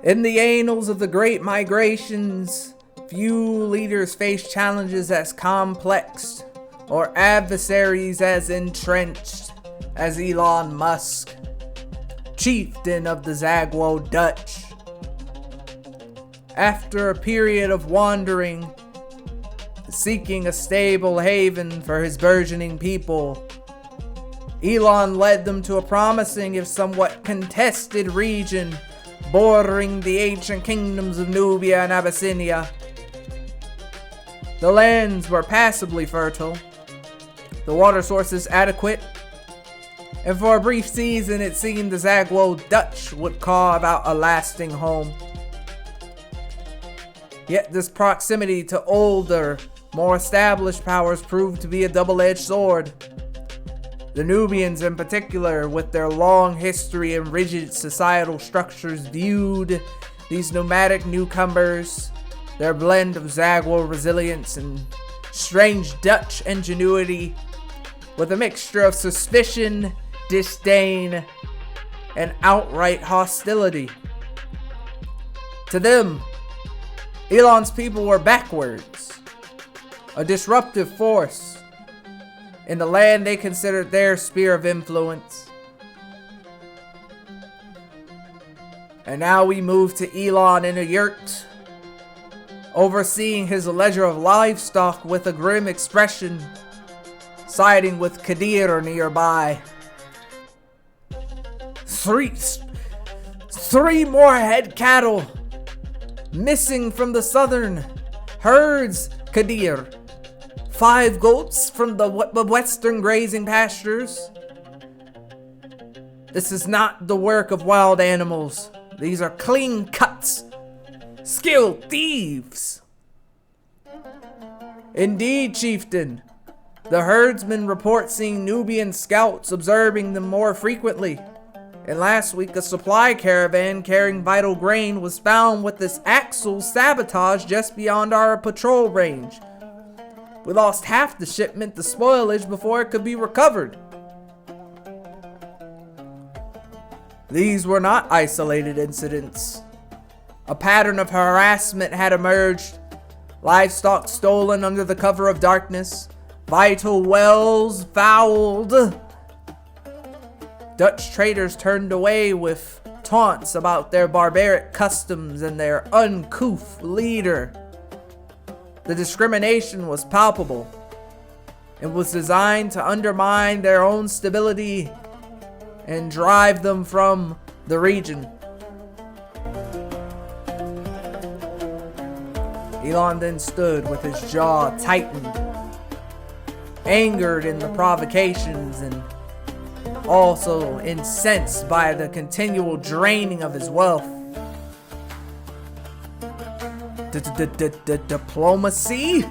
In the annals of the great migrations, few leaders face challenges as complex or adversaries as entrenched as Elon Musk, chieftain of the Zagwo Dutch. After a period of wandering, seeking a stable haven for his burgeoning people, Elon led them to a promising, if somewhat contested, region bordering the ancient kingdoms of Nubia and Abyssinia. The lands were passably fertile, the water sources adequate, and for a brief season it seemed the Zagwo Dutch would carve out a lasting home. Yet this proximity to older, more established powers proved to be a double-edged sword. The Nubians in particular, with their long history and rigid societal structures, viewed these nomadic newcomers, their blend of Zagwo resilience and strange Dutch ingenuity, with a mixture of suspicion, disdain, and outright hostility. To them, Elon's people were backwards, a disruptive force in the land they considered their sphere of influence. And now we move to Elon in a yurt, overseeing his leisure of livestock with a grim expression, siding with Kadir nearby. Three more head cattle missing from the southern herds, Kadir. 5 goats from the western grazing pastures. This is not the work of wild animals. These are clean cuts, skilled thieves. Indeed, chieftain, the herdsmen report seeing Nubian scouts observing them more frequently. And last week, a supply caravan carrying vital grain was found with its axles sabotaged just beyond our patrol range. We lost half the shipment to spoilage before it could be recovered. These were not isolated incidents. A pattern of harassment had emerged. Livestock stolen under the cover of darkness. Vital wells fouled. Dutch traders turned away with taunts about their barbaric customs and their uncouth leader. The discrimination was palpable and was designed to undermine their own stability and drive them from the region. Elon then stood with his jaw tightened, angered in the provocations and also incensed by the continual draining of his wealth. Diplomacy?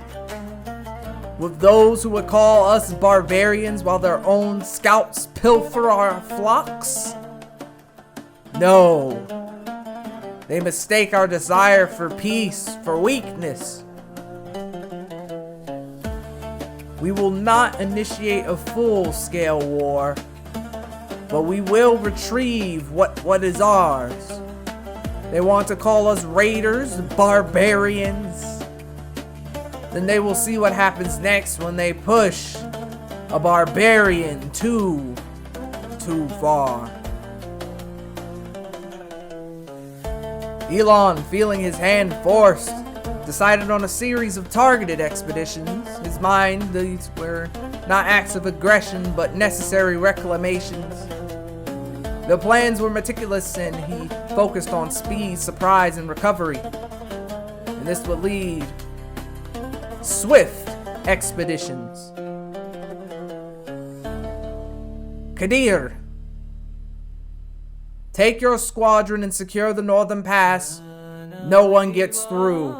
With those who would call us barbarians while their own scouts pilfer our flocks? No. They mistake our desire for peace for weakness. We will not initiate a full-scale war, but we will retrieve what is ours. They want to call us raiders, barbarians. Then they will see what happens next when they push a barbarian too far. Elon, feeling his hand forced, decided on a series of targeted expeditions. His mind, these were not acts of aggression, but necessary reclamations. The plans were meticulous and he focused on speed, surprise, and recovery. And this would lead swift expeditions. Kadir, take your squadron and secure the northern pass. No one gets through.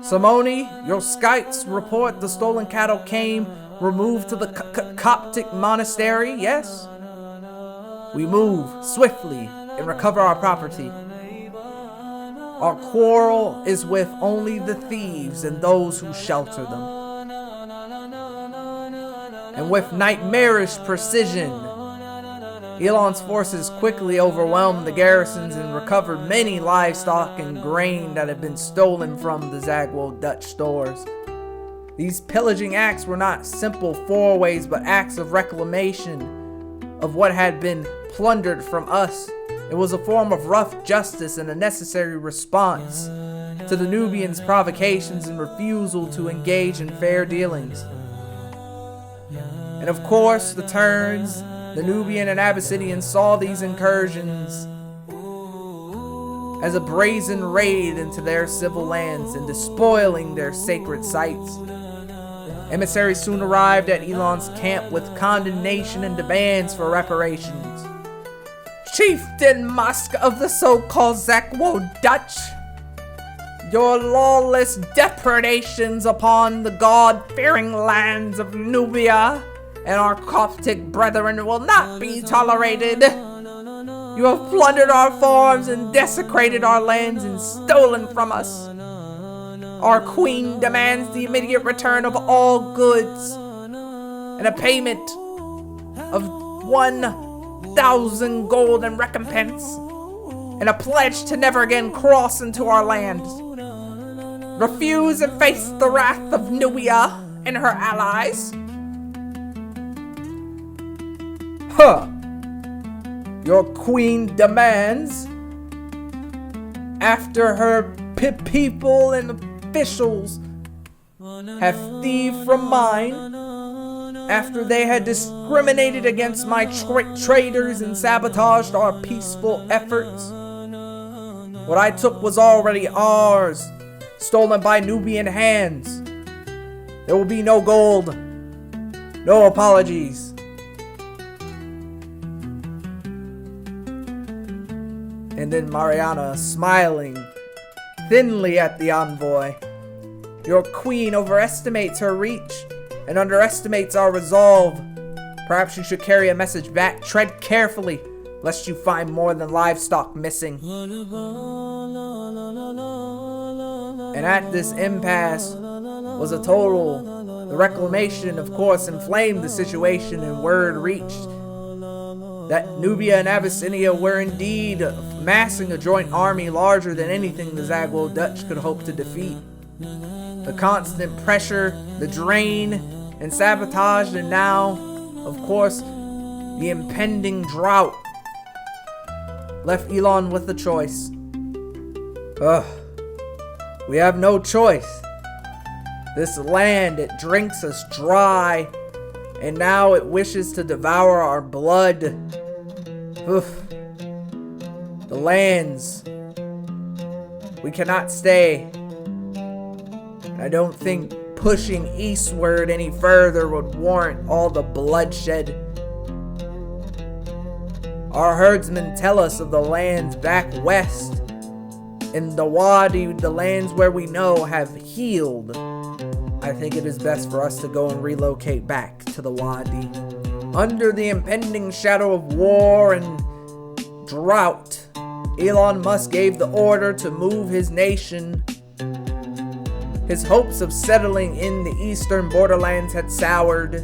Simone, your scouts report the stolen cattle came removed to the Coptic monastery, yes? We move swiftly and recover our property. Our quarrel is with only the thieves and those who shelter them. And with nightmarish precision, Elon's forces quickly overwhelmed the garrisons and recovered many livestock and grain that had been stolen from the Zagwo Dutch stores. These pillaging acts were not simple forays, but acts of reclamation of what had been plundered from us. It was a form of rough justice and a necessary response to the Nubians' provocations and refusal to engage in fair dealings. And of course, the Turns, the Nubian and Abyssinians saw these incursions as a brazen raid into their civil lands and despoiling their sacred sites. Emissaries soon arrived at Elon's camp with condemnation and demands for reparations. Chieftain Musk of the so-called Zagwo Dutch, your lawless depredations upon the God-fearing lands of Nubia and our Coptic brethren will not be tolerated. You have plundered our farms and desecrated our lands and stolen from us. Our queen demands the immediate return of all goods and a payment of 1,000 gold in recompense and a pledge to never again cross into our lands. Refuse and face the wrath of Nubia and her allies. Your queen demands, after her people and officials have thieved from mine, after they had discriminated against my traders and sabotaged our peaceful efforts. What I took was already ours, stolen by Nubian hands. There will be no gold, no apologies. And then Mariana, smiling thinly at the envoy. Your queen overestimates her reach and underestimates our resolve. Perhaps you should carry a message back. Tread carefully, lest you find more than livestock missing. And at this impasse was a total. The reclamation, of course, inflamed the situation, and word reached that Nubia and Abyssinia were indeed massing a joint army larger than anything the Zagwo Dutch could hope to defeat. The constant pressure, the drain, and sabotage, and now, of course, the impending drought left Elon with a choice. We have no choice. This land, it drinks us dry, and now it wishes to devour our blood. The lands. We cannot stay. I don't think pushing eastward any further would warrant all the bloodshed. Our herdsmen tell us of the lands back west. In the Wadi, the lands where we know have healed. I think it is best for us to go and relocate back to the Wadi. Under the impending shadow of war and drought, Elon Musk gave the order to move his nation. His hopes of settling in the eastern borderlands had soured,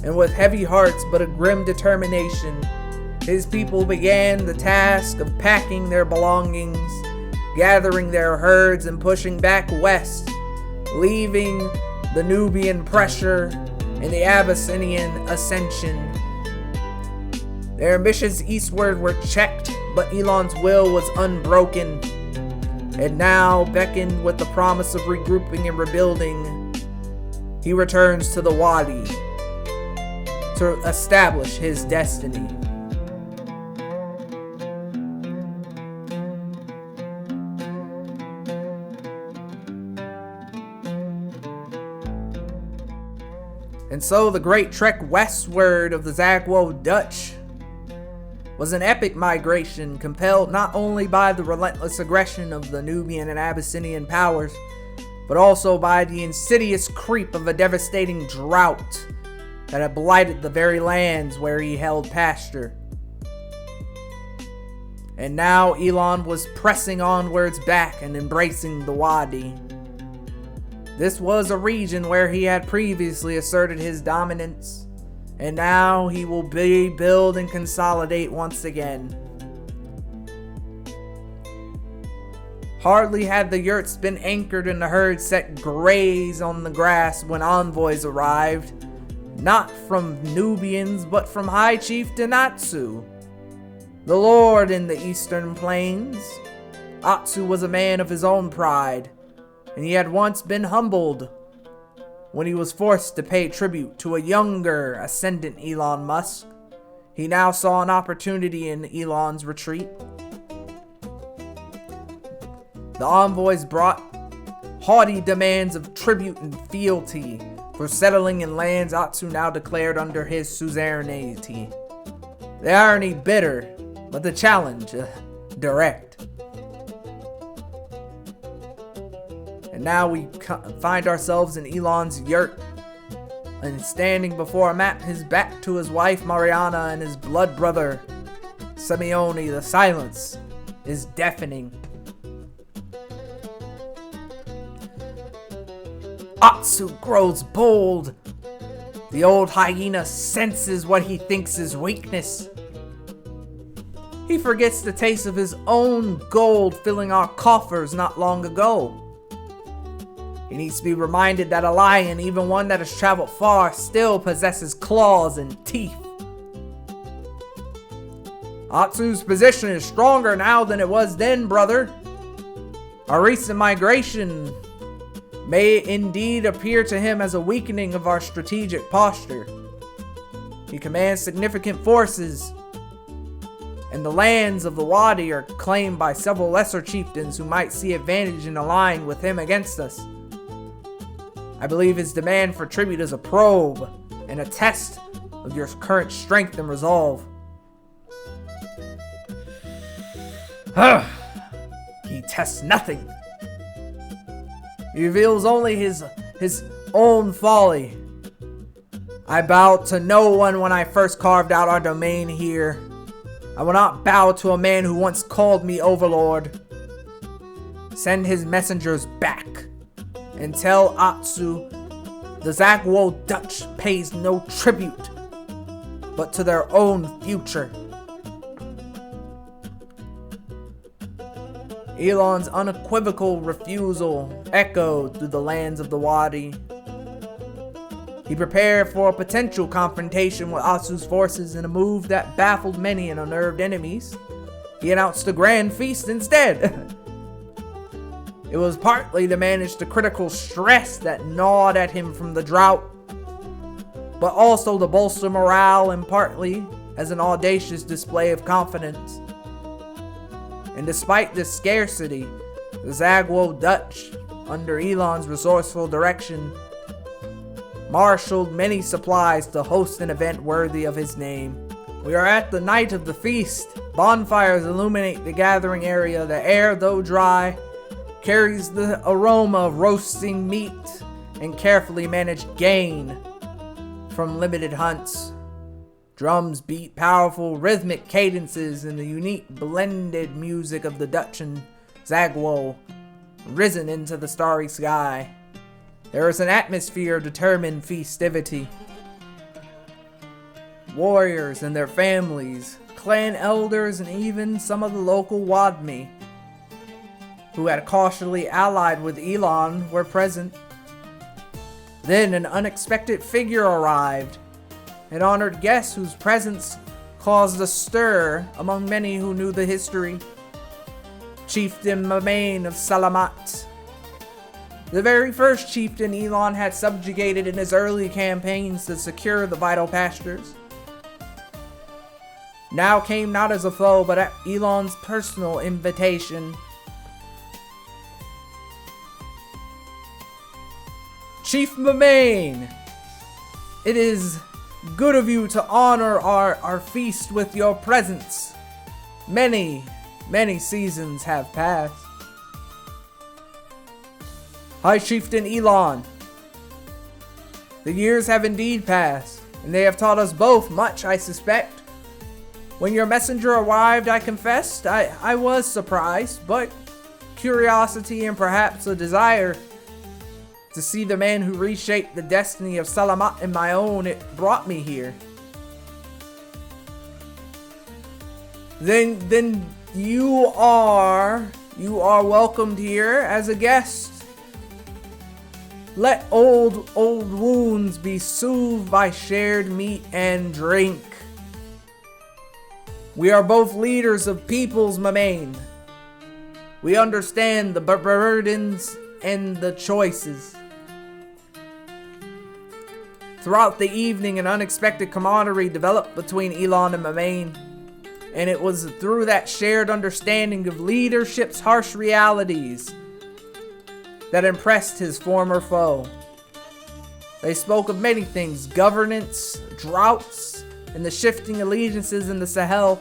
and with heavy hearts but a grim determination, his people began the task of packing their belongings, gathering their herds, and pushing back west, leaving the Nubian pressure and the Abyssinian ascension. Their ambitions eastward were checked, but Elon's will was unbroken, and now, beckoned with the promise of regrouping and rebuilding, he returns to the Wadi to establish his destiny. And so the great trek westward of the Zagwo Dutch was an epic migration compelled not only by the relentless aggression of the Nubian and Abyssinian powers, but also by the insidious creep of a devastating drought that had blighted the very lands where he held pasture. And now Elon was pressing onwards back and embracing the Wadi. This was a region where he had previously asserted his dominance, and now he will rebuild and consolidate once again. Hardly had the yurts been anchored and the herd set graze on the grass when envoys arrived, not from Nubians but from High Chieftain Atsu, the lord in the eastern plains. Atsu was a man of his own pride, and he had once been humbled when he was forced to pay tribute to a younger, ascendant Elon Musk. He now saw an opportunity in Elon's retreat. The envoys brought haughty demands of tribute and fealty for settling in lands Atsu now declared under his suzerainty. The irony bitter, but the challenge direct. And now we find ourselves in Elon's yurt, and standing before him at his back to his wife Mariana and his blood brother Simeone. The silence is deafening. Atsu grows bold. The old hyena senses what he thinks is weakness. He forgets the taste of his own gold filling our coffers not long ago. He needs to be reminded that a lion, even one that has traveled far, still possesses claws and teeth. Atsu's position is stronger now than it was then, brother. Our recent migration may indeed appear to him as a weakening of our strategic posture. He commands significant forces, and the lands of the Wadi are claimed by several lesser chieftains who might see advantage in allying with him against us. I believe his demand for tribute is a probe and a test of your current strength and resolve. He tests nothing. He reveals only his own folly. I bowed to no one when I first carved out our domain here. I will not bow to a man who once called me overlord. Send his messengers back and tell Atsu the Zagwo Dutch pays no tribute, but to their own future. Elon's unequivocal refusal echoed through the lands of the Wadi. He prepared for a potential confrontation with Atsu's forces in a move that baffled many and unnerved enemies. He announced a grand feast instead. It was partly to manage the critical stress that gnawed at him from the drought, but also to bolster morale and partly as an audacious display of confidence. And despite this scarcity, the Zagwo Dutch, under Elon's resourceful direction, marshaled many supplies to host an event worthy of his name. We are at the night of the feast. Bonfires illuminate the gathering area. The air, though dry, carries the aroma of roasting meat and carefully managed gain from limited hunts. Drums beat powerful rhythmic cadences in the unique blended music of the Dutch and Zagwo, risen into the starry sky. There is an atmosphere of determined festivity. Warriors and their families, clan elders, and even some of the local Wadmi, who had cautiously allied with Elon, were present. Then an unexpected figure arrived, an honored guest whose presence caused a stir among many who knew the history. Chieftain Mamain of Salamat, the very first chieftain Elon had subjugated in his early campaigns to secure the vital pastures, now came not as a foe but at Elon's personal invitation. Chief Mamain, it is good of you to honor our feast with your presence. Many seasons have passed. High Chieftain Elon, the years have indeed passed, and they have taught us both much, I suspect. When your messenger arrived, I confessed, I was surprised, but curiosity and perhaps a desire to see the man who reshaped the destiny of Salamat and my own, it brought me here. then you are welcomed here as a guest. Let old wounds be soothed by shared meat and drink. We are both leaders of peoples, my man. We understand the burdens and the choices. Throughout the evening, an unexpected camaraderie developed between Elon and Mamain, and it was through that shared understanding of leadership's harsh realities that impressed his former foe. They spoke of many things: governance, droughts, and the shifting allegiances in the Sahel.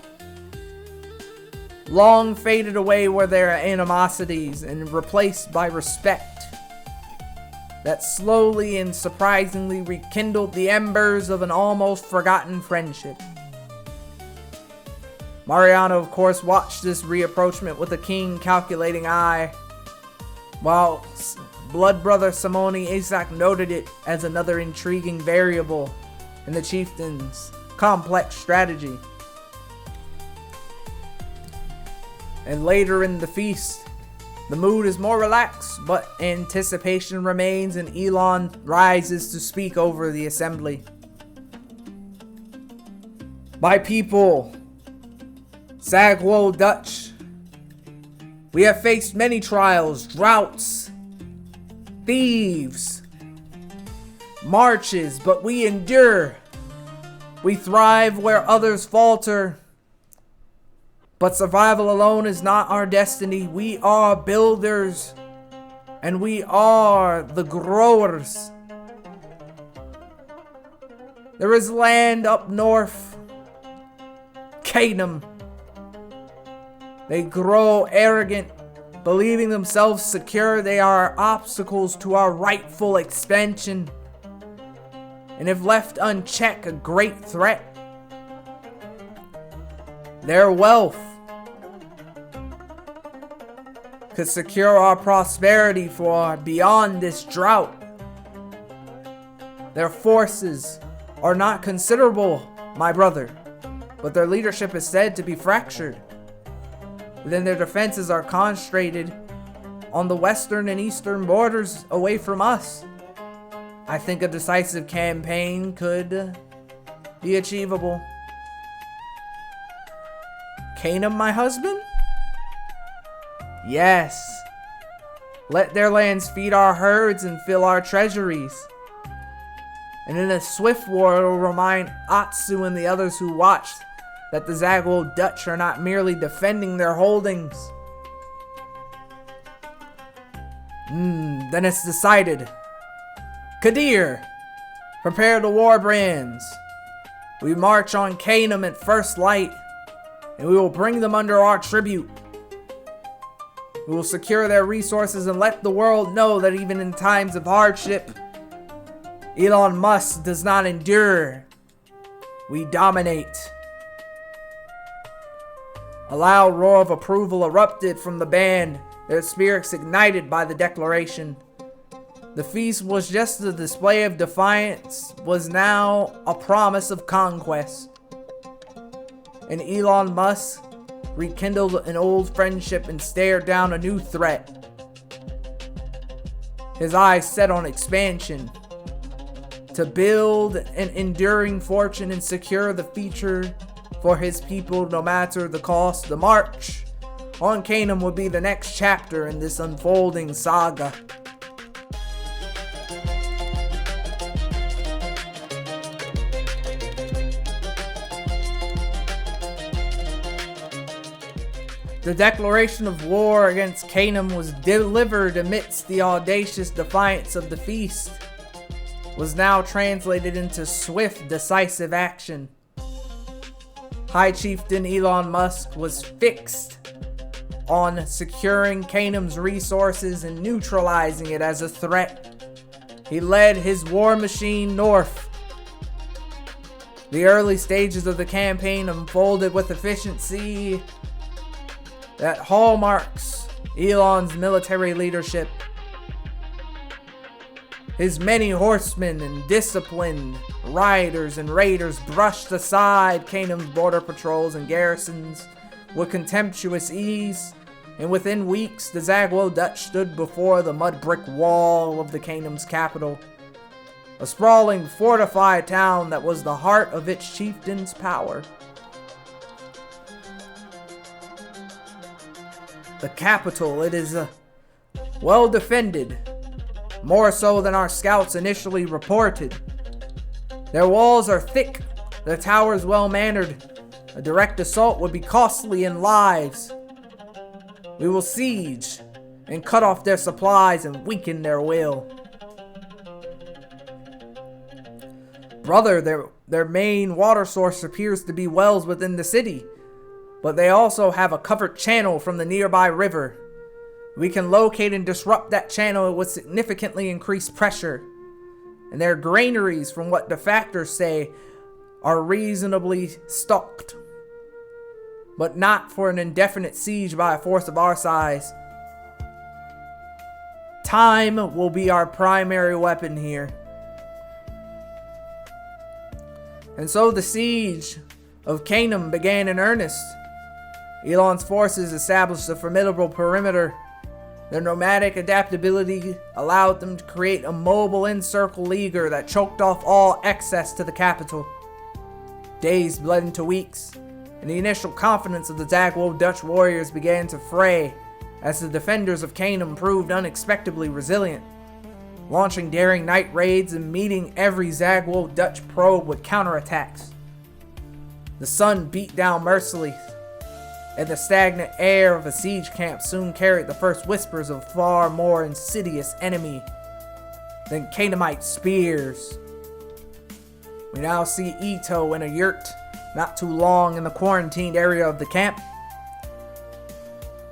Long faded away were their animosities and replaced by respect that slowly and surprisingly rekindled the embers of an almost forgotten friendship. Mariano, of course, watched this reapproachment with a keen, calculating eye, while blood brother Simone Isaac noted it as another intriguing variable in the chieftain's complex strategy. And later in the feast, the mood is more relaxed, but anticipation remains, and Elon rises to speak over the assembly. My people, Sagwo Dutch, we have faced many trials, droughts, thieves, marches, but we endure. We thrive where others falter. But survival alone is not our destiny. We are builders, and we are the growers. There is land up north, Canaan. They grow arrogant, believing themselves secure. They are obstacles to our rightful expansion, and if left unchecked, a great threat. Their wealth could secure our prosperity for beyond this drought. Their forces are not considerable, my brother, but their leadership is said to be fractured. Then their defenses are concentrated on the western and eastern borders away from us. I think a decisive campaign could be achievable. Canaan, my husband? Yes. Let their lands feed our herds and fill our treasuries. And in a swift war, it will remind Atsu and the others who watched that the Zagwo Dutch are not merely defending their holdings. Then it's decided. Kadir, prepare the war brands. We march on Canaan at first light, and we will bring them under our tribute. We will secure their resources and let the world know that even in times of hardship, Elon Musk does not endure. We dominate. A loud roar of approval erupted from the band, their spirits ignited by the declaration. The feast was just a display of defiance, was now a promise of conquest. And Elon Musk rekindled an old friendship and stared down a new threat. His eyes set on expansion, to build an enduring fortune and secure the future for his people no matter the cost. The march on Canaan would be the next chapter in this unfolding saga. The declaration of war against Canaan was delivered amidst the audacious defiance of the feast, was now translated into swift, decisive action. High Chieftain Elon Musk was fixed on securing Canaan's resources and neutralizing it as a threat. He led his war machine north. The early stages of the campaign unfolded with efficiency that hallmarks Elon's military leadership. His many horsemen and disciplined riders and raiders brushed aside Canaan's border patrols and garrisons with contemptuous ease, and within weeks the Zagwo Dutch stood before the mud brick wall of the kingdom's capital, a sprawling, fortified town that was the heart of its chieftain's power. The capital, it is well defended, more so than our scouts initially reported. Their walls are thick, their towers well mannered. A direct assault would be costly in lives. We will siege and cut off their supplies and weaken their will. Brother, their main water source appears to be wells within the city, but they also have a covered channel from the nearby river. We can locate and disrupt that channel with significantly increased pressure. And their granaries, from what defectors say, are reasonably stocked, but not for an indefinite siege by a force of our size. Time will be our primary weapon here. And so the siege of Canaan began in earnest. Elon's forces established a formidable perimeter. Their nomadic adaptability allowed them to create a mobile in-circle leaguer that choked off all access to the capital. Days bled into weeks, and the initial confidence of the Zagwo Dutch warriors began to fray as the defenders of Canaan proved unexpectedly resilient, launching daring night raids and meeting every Zagwo Dutch probe with counterattacks. The sun beat down mercilessly, and the stagnant air of a siege camp soon carried the first whispers of a far more insidious enemy than Canaanite spears. We now see Ito in a yurt, not too long in the quarantined area of the camp.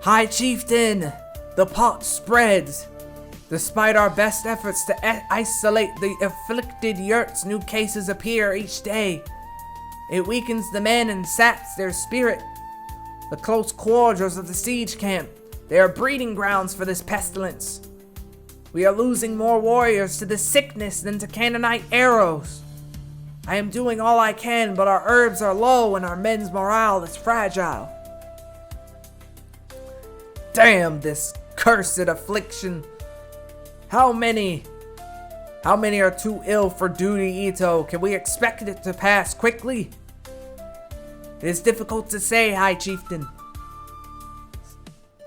High Chieftain, the pot spreads. Despite our best efforts to isolate the afflicted yurts, new cases appear each day. It weakens the men and saps their spirit. The close quarters of the siege camp, they are breeding grounds for this pestilence. We are losing more warriors to this sickness than to Canaanite arrows. I am doing all I can, but our herbs are low and our men's morale is fragile. Damn this cursed affliction. How many are too ill for duty, Ito? Can we expect it to pass quickly? It is difficult to say, High Chieftain.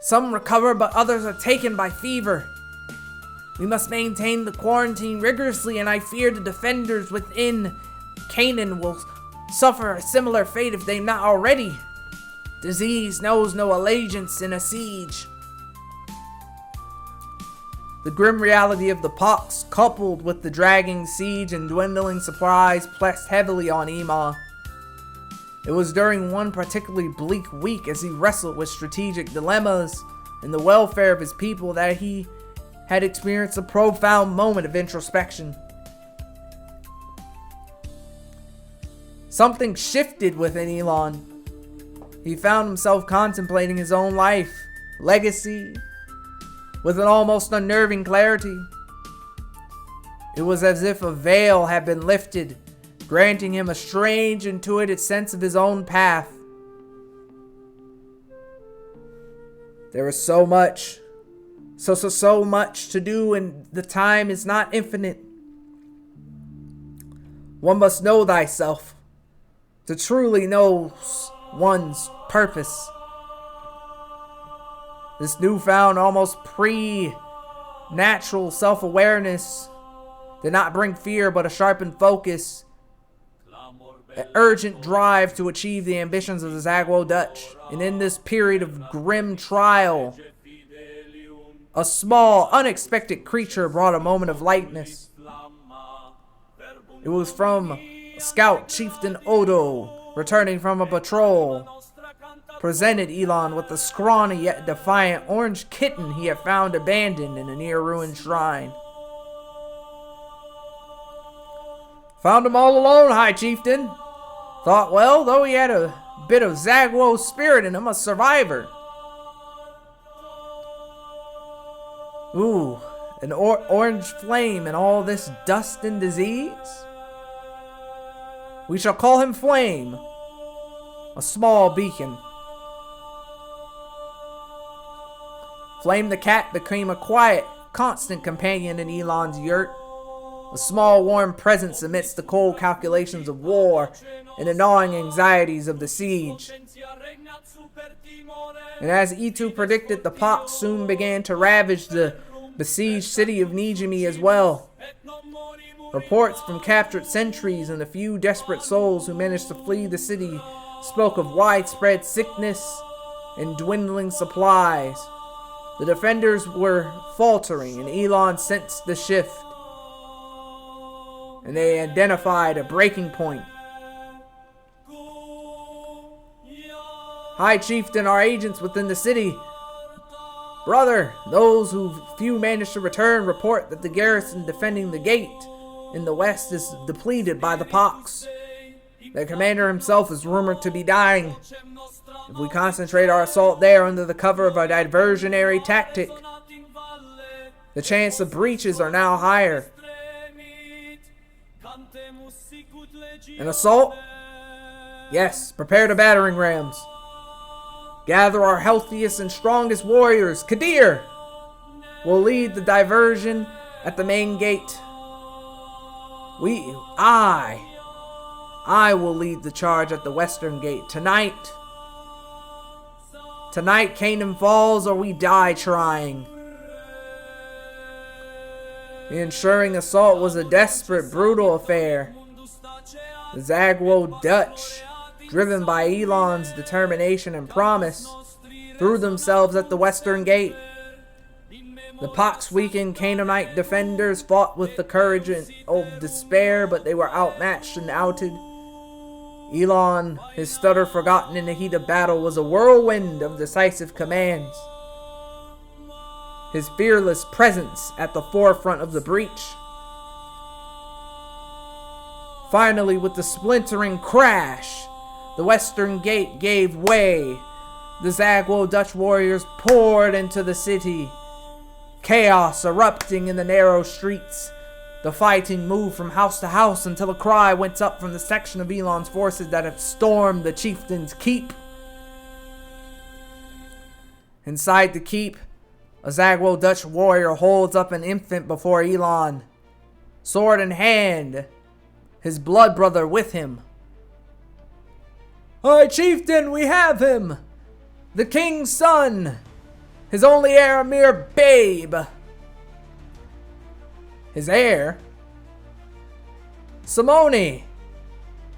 Some recover, but others are taken by fever. We must maintain the quarantine rigorously, and I fear the defenders within Canaan will suffer a similar fate if they not already. Disease knows no allegiance in a siege. The grim reality of the pox, coupled with the dragging siege and dwindling supplies, pressed heavily on Ema. It was during one particularly bleak week as he wrestled with strategic dilemmas and the welfare of his people that he had experienced a profound moment of introspection. Something shifted within Elon. He found himself contemplating his own life, legacy, with an almost unnerving clarity. It was as if a veil had been lifted, granting him a strange, intuitive sense of his own path. There is so much to do, and the time is not infinite. One must know thyself to truly know one's purpose. This newfound, almost pre-natural self-awareness did not bring fear, but a sharpened focus, an urgent drive to achieve the ambitions of the Zagwo Dutch. And in this period of grim trial, a small, unexpected creature brought a moment of lightness. It was from Scout Chieftain Odo, returning from a patrol, presented Elon with a scrawny yet defiant orange kitten he had found abandoned in a near-ruined shrine. Found him all alone, High Chieftain. Thought, well, though he had a bit of Zagwo spirit in him, a survivor. Ooh, an orange flame and all this dust and disease? We shall call him Flame, a small beacon. Flame the cat became a quiet, constant companion in Elon's yurt, a small warm presence amidst the cold calculations of war and the gnawing anxieties of the siege. And as E2 predicted, the pox soon began to ravage the besieged city of Nijimi as well. Reports from captured sentries and the few desperate souls who managed to flee the city spoke of widespread sickness and dwindling supplies. The defenders were faltering, and Elon sensed the shift, and they identified a breaking point. High Chieftain, our agents within the city. Brother, those who few managed to return report that the garrison defending the gate in the west is depleted by the pox. Their commander himself is rumored to be dying. If we concentrate our assault there under the cover of a diversionary tactic, the chance of breaches are now higher. An assault? Yes, prepare the battering rams. Gather our healthiest and strongest warriors. Kadir will lead the diversion at the main gate. I will lead the charge at the western gate. Tonight, Canaan falls or we die trying. The ensuing assault was a desperate, brutal affair. The Zagwo Dutch, driven by Elon's determination and promise, threw themselves at the western gate. The pox-weakened Canaanite defenders fought with the courage of despair, but they were outmatched and outed. Elon, his stutter forgotten in the heat of battle, was a whirlwind of decisive commands. His fearless presence at the forefront of the breach. Finally, with the splintering crash, the western gate gave way. The Zagwo Dutch warriors poured into the city, chaos erupting in the narrow streets. The fighting moved from house to house until a cry went up from the section of Elon's forces that had stormed the chieftain's keep. Inside the keep, a Zagwo Dutch warrior holds up an infant before Elon, sword in hand, his blood brother with him. "High Chieftain, we have him! The king's son! His only heir, a mere babe!" His heir? Simone!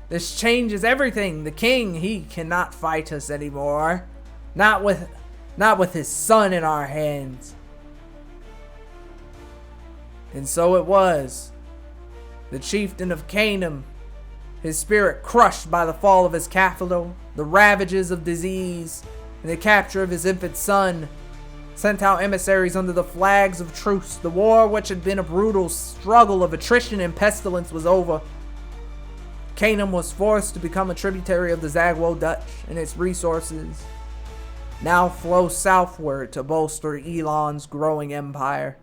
This changes everything. The king, he cannot fight us anymore. Not with his son in our hands. And so it was. The chieftain of Canaan, his spirit crushed by the fall of his capital, the ravages of disease, and the capture of his infant son, sent out emissaries under the flags of truce. The war, which had been a brutal struggle of attrition and pestilence, was over. Canaan was forced to become a tributary of the Zagwo Dutch, and its resources now flow southward to bolster Elon's growing empire.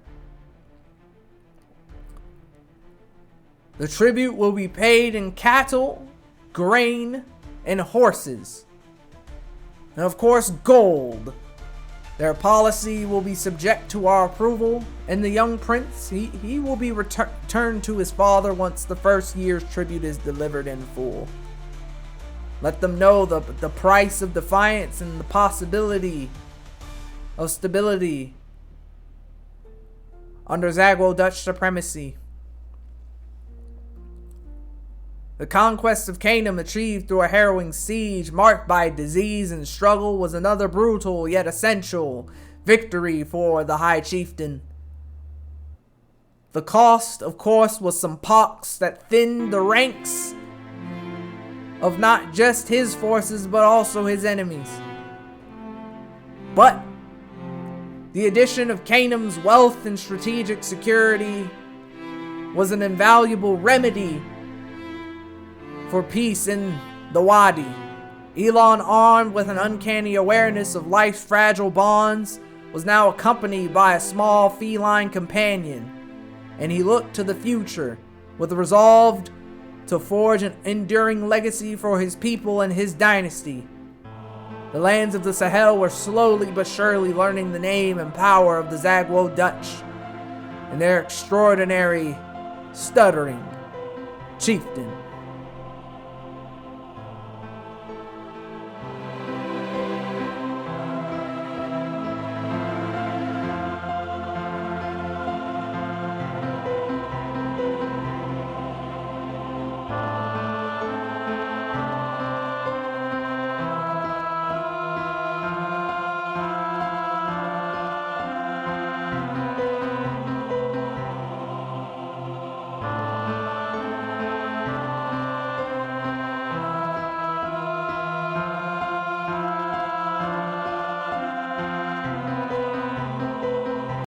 The tribute will be paid in cattle, grain, and horses. And of course, gold. Their policy will be subject to our approval, and the young prince, he will be returned to his father once the first year's tribute is delivered in full. Let them know the price of defiance and the possibility of stability under Zagwo Dutch supremacy. The conquest of Canaan, achieved through a harrowing siege marked by disease and struggle, was another brutal yet essential victory for the High Chieftain. The cost, of course, was some pox that thinned the ranks of not just his forces, but also his enemies. But the addition of Canaan's wealth and strategic security was an invaluable remedy for peace in the Wadi. Elon, armed with an uncanny awareness of life's fragile bonds, was now accompanied by a small feline companion, and he looked to the future with a resolve to forge an enduring legacy for his people and his dynasty. The lands of the Sahel were slowly but surely learning the name and power of the Zagwo Dutch and their extraordinary, stuttering chieftain.